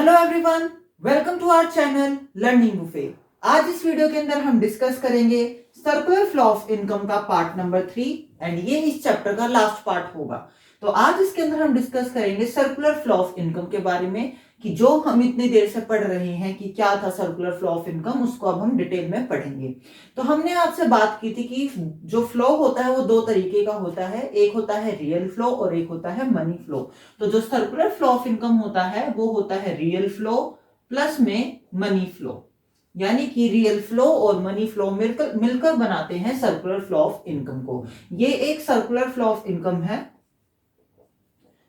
Hello everyone, welcome to our channel learning buffet. आज इस video के अंदर हम डिस्कस करेंगे सर्कुलर फ्लो ऑफ इनकम का पार्ट नंबर 3 एंड ये इस चैप्टर का लास्ट पार्ट होगा। तो आज इसके अंदर हम डिस्कस करेंगे सर्कुलर फ्लो ऑफ इनकम के बारे में कि जो हम इतनी देर से पढ़ रहे हैं कि क्या था सर्कुलर फ्लो ऑफ इनकम, उसको अब हम डिटेल में पढ़ेंगे। तो हमने आपसे बात की थी कि जो फ्लो होता है वो दो तरीके का होता है, एक होता है रियल फ्लो और एक होता है मनी फ्लो। तो जो सर्कुलर फ्लो ऑफ इनकम होता है वो होता है रियल फ्लो प्लस में मनी फ्लो, यानी कि रियल फ्लो और मनी फ्लो मिलकर मिलकर बनाते हैं सर्कुलर फ्लो ऑफ इनकम को। ये एक सर्कुलर फ्लो ऑफ इनकम है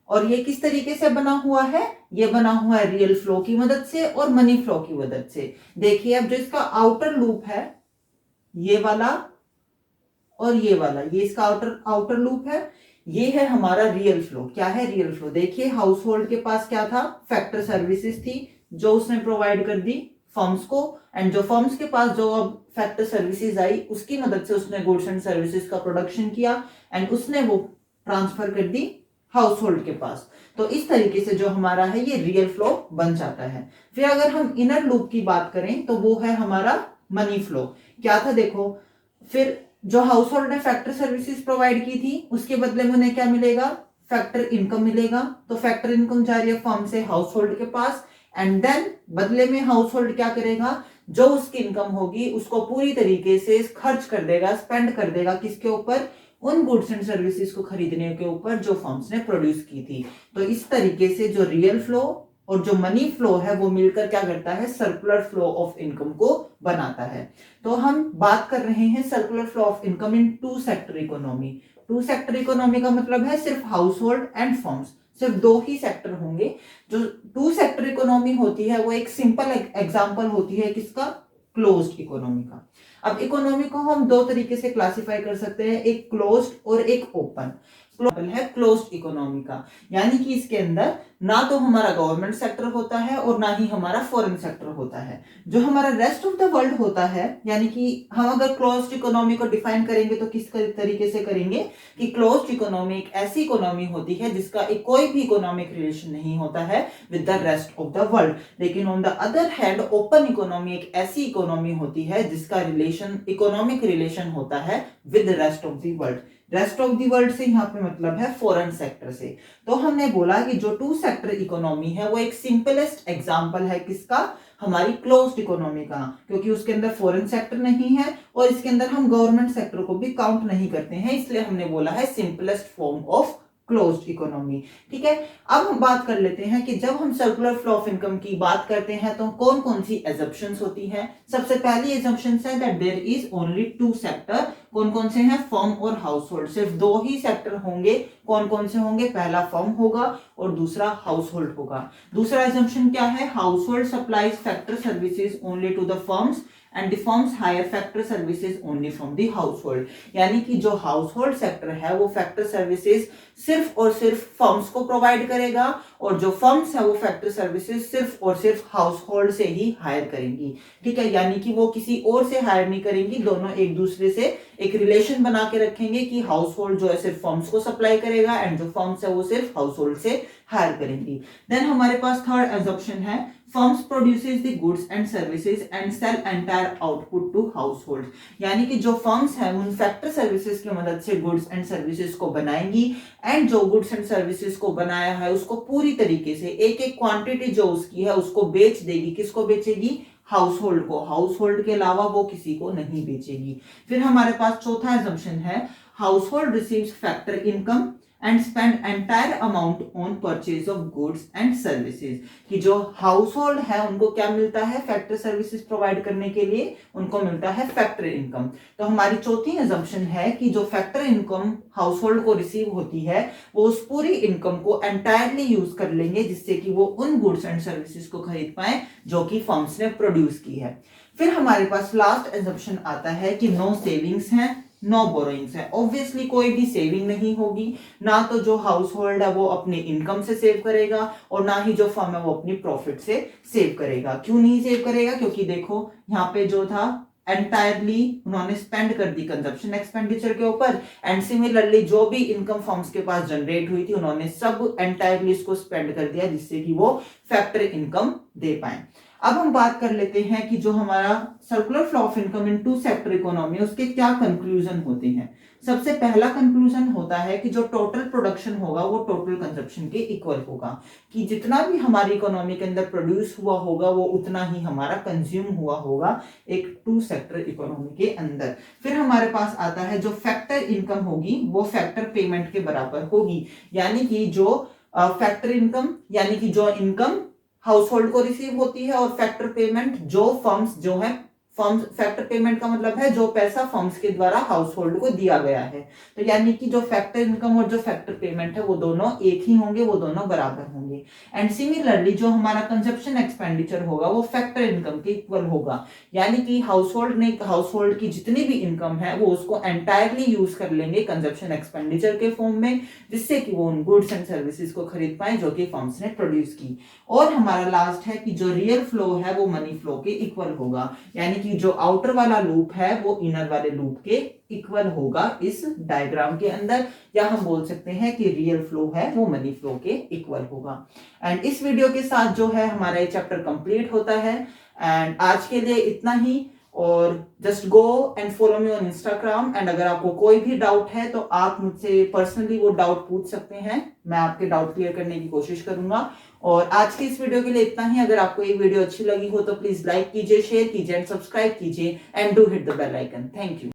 और ये किस तरीके से बना हुआ है? ये बना हुआ है रियल फ्लो की मदद से और मनी फ्लो की मदद से। देखिए अब जो इसका आउटर लूप है ये वाला और ये वाला, ये इसका आउटर लूप है, ये है हमारा रियल फ्लो। क्या है रियल फ्लो? देखिए हाउस होल्ड के पास क्या था? फैक्टर सर्विसेज थी जो उसने प्रोवाइड कर दी फर्म्स को, एंड जो फर्म्स के पास जो अब फैक्टर सर्विसेज आई उसकी मदद से उसने गुड्स एंड सर्विसेज का प्रोडक्शन किया एंड उसने वो ट्रांसफर कर दी हाउस होल्ड के पास। तो इस तरीके से जो हमारा है ये रियल फ्लो बन जाता है। फिर अगर हम इनर लूप की बात करें तो वो है हमारा मनी फ्लो। क्या था? देखो, फिर जो हाउस होल्ड ने फैक्टर सर्विसेज प्रोवाइड की थी उसके बदले में उन्हें क्या मिलेगा? फैक्टर इनकम मिलेगा। तो फैक्टर इनकम जा रही है फर्म से हाउस होल्ड के पास एंड देन बदले में हाउस होल्ड क्या करेगा? जो उसकी इनकम होगी उसको पूरी तरीके से खर्च कर देगा, स्पेंड कर देगा किसके ऊपर? उन गुड्स एंड सर्विसेज को खरीदने के ऊपर जो फर्म्स ने प्रोड्यूस की थी। तो इस तरीके से जो रियल फ्लो और जो मनी फ्लो है वो मिलकर क्या करता है? सर्कुलर फ्लो ऑफ इनकम को बनाता है। तो हम बात कर रहे हैं circular flow of income in two sector economy. Two sector economy का मतलब है सिर्फ हाउस होल्ड एंड फर्म्स, सिर्फ दो ही सेक्टर होंगे। जो टू सेक्टर इकोनॉमी होती है वो एक सिंपल एग्जांपल होती है किसका? क्लोज्ड इकोनॉमी का। अब इकोनॉमी को हम दो तरीके से क्लासिफाई कर सकते हैं, एक क्लोज्ड और एक ओपन। है क्लोज्ड इकोनॉमी का, यानी कि इसके अंदर ना तो हमारा गवर्नमेंट सेक्टर होता है और ना ही हमारा फॉरेन सेक्टर होता है। जो हमारा रेस्ट ऑफ द वर्ल्ड होता है, यानी कि हम अगर क्लोज्ड इकोनॉमी को डिफाइन करेंगे तो किस तरीके से करेंगे कि क्लोज्ड इकोनॉमी एक ऐसी इकोनॉमी होती है जिसका एक कोई भी इकोनॉमिक रिलेशन नहीं होता है with the rest of the world. लेकिन on the other hand open economy एक ऐसी इकोनॉमी होती है जिसका रिलेशन, इकोनॉमिक रिलेशन होता है with rest of the world. Rest of the world से यहाँ पे मतलब है फॉरेन सेक्टर से। तो हमने बोला कि जो टू सेक्टर इकोनॉमी है वो एक सिंपलेस्ट एग्जांपल है किसका? हमारी क्लोज्ड इकोनॉमी का, क्योंकि उसके अंदर फॉरेन सेक्टर नहीं है और इसके अंदर हम गवर्नमेंट सेक्टर को भी काउंट नहीं करते हैं, इसलिए हमने बोला है simplest form of closed economy. ठीक है, अब हम बात कर लेते हैं कि जब हम सर्कुलर फ्लो ऑफ इनकम की बात करते हैं तो कौन कौन सी एजम्पशंस होती हैं। सबसे पहली एजम्पशन है that there is only two sector. कौन कौन से हैं? फर्म और हाउस होल्ड, सिर्फ दो ही सेक्टर होंगे। कौन कौन से होंगे? पहला फर्म होगा और दूसरा हाउस होल्ड होगा। दूसरा एजम्पशन क्या है? Household supplies factor services only to the firms and the firms hire factor services only from the household. यानी कि जो हाउस होल्ड सेक्टर है वो फैक्टर सर्विसेज सिर्फ और सिर्फ फर्म्स को प्रोवाइड करेगा और जो फर्म्स है वो फैक्टर सर्विसेज सिर्फ और सिर्फ हाउस होल्ड से ही हायर करेंगी। ठीक है, यानी कि वो किसी और से हायर नहीं करेंगी, दोनों एक दूसरे से एक रिलेशन बना के रखेंगे कि हाउस होल्ड जो है सिर्फ फर्म्स को सप्लाई करेगा एंड जो फर्म्स है वो सिर्फ हाउस होल्ड से हायर करेंगी। देन हमारे पास थर्ड एजम्पशन है firms produces the goods and services and sell entire output to household. यानी कि जो फर्म्स है उन फैक्टर सर्विसेज की मदद से गुड्स एंड सर्विसेज को बनाएंगी एंड जो गुड्स एंड सर्विसेज को बनाया है उसको पूरी तरीके से एक एक क्वांटिटी जो उसकी है उसको बेच देगी। किसको बेचेगी? हाउस होल्ड को। हाउस होल्ड के अलावा वो किसी को नहीं बेचेगी। फिर हमारे पास चौथा एजम्पशन है house hold receives factor income and spend entire amount on purchase of goods and services. कि जो हाउस होल्ड है उनको क्या मिलता है? फैक्टर सर्विसेज प्रोवाइड करने के लिए उनको मिलता है फैक्टर इनकम। तो हमारी चौथी एजम्पशन है कि जो फैक्टर इनकम हाउस होल्ड को रिसीव होती है वो उस पूरी इनकम को एंटायरली यूज कर लेंगे जिससे कि वो उन गुड्स एंड सर्विसेज को खरीद पाए जो कि फर्म्स ने प्रोड्यूस की है। फिर हमारे पास लास्ट एजम्पशन आता है कि नो सेविंग्स है, नो बोरोइंग्स है। ऑब्वियसली कोई भी सेविंग नहीं होगी, ना तो जो हाउस होल्ड है वो अपनी इनकम से सेव करेगा और ना ही जो फर्म है वो अपनी प्रॉफिट से सेव करेगा। क्यों नहीं सेव करेगा? क्योंकि देखो यहाँ पे जो था एंटायरली उन्होंने स्पेंड कर दी कंजप्शन एक्सपेंडिचर के ऊपर, एंड सिमिलरली जो भी इनकम फर्म्स के पास जनरेट हुई थी उन्होंने सब एंटायरली इसको स्पेंड कर दिया, जिससे कि वो फैक्टर इनकम दे पाए। अब हम बात कर लेते हैं कि जो हमारा circular flow of income in two sector economy, उसके क्या कंक्लूजन होते हैं। सबसे पहला कंक्लूजन होता है कि जो टोटल प्रोडक्शन होगा वो टोटल कंजप्शन के इक्वल होगा, कि जितना भी हमारी इकोनॉमी के अंदर प्रोड्यूस हुआ होगा वो उतना ही हमारा कंज्यूम हुआ होगा एक टू सेक्टर इकोनॉमी के अंदर। फिर हमारे पास आता है जो फैक्टर इनकम होगी वो फैक्टर पेमेंट के बराबर होगी, यानी कि जो फैक्टर इनकम यानी कि जो इनकम हाउस होल्ड को रिसीव होती है, और फैक्टर पेमेंट जो फर्म्स जो है, फर्म्स फैक्टर पेमेंट का मतलब है जो पैसा फर्म्स के द्वारा हाउस होल्ड को दिया गया है। तो यानी कि जो फैक्टर इनकम और जो फैक्टर पेमेंट है वो दोनों एक ही होंगे, वो दोनों बराबर होंगे। एंड सिमिलरली जो हमारा कंजप्शन एक्सपेंडिचर होगा वो फैक्टर इनकम के इक्वल होगा, यानी कि हाउस होल्ड की जितनी भी इनकम है वो उसको एंटायरली यूज कर लेंगे कंजप्शन एक्सपेंडिचर के फॉर्म में, जिससे कि वो उन गुड्स एंड सर्विसेज को खरीद पाए जो कि फर्म्स ने प्रोड्यूस की। और हमारा लास्ट है कि जो रियल फ्लो है वो मनी फ्लो के इक्वल होगा, यानी कि जो आउटर वाला लूप है वो इनर वाले लूप के इक्वल होगा इस डायग्राम के अंदर, या हम बोल सकते हैं कि रियल फ्लो है वो मनी फ्लो के इक्वल होगा। एंड इस वीडियो के साथ जो है हमारा ये चैप्टर कंप्लीट होता है। एंड आज के लिए इतना ही, और just go and follow me on Instagram, and अगर आपको कोई भी डाउट है तो आप मुझसे पर्सनली वो डाउट पूछ सकते हैं, मैं आपके डाउट क्लियर करने की कोशिश करूंगा। और आज की इस वीडियो के लिए इतना ही। अगर आपको ये वीडियो अच्छी लगी हो तो प्लीज लाइक कीजिए, शेयर कीजिए एंड सब्सक्राइब कीजिए, and do hit the bell icon. Thank you.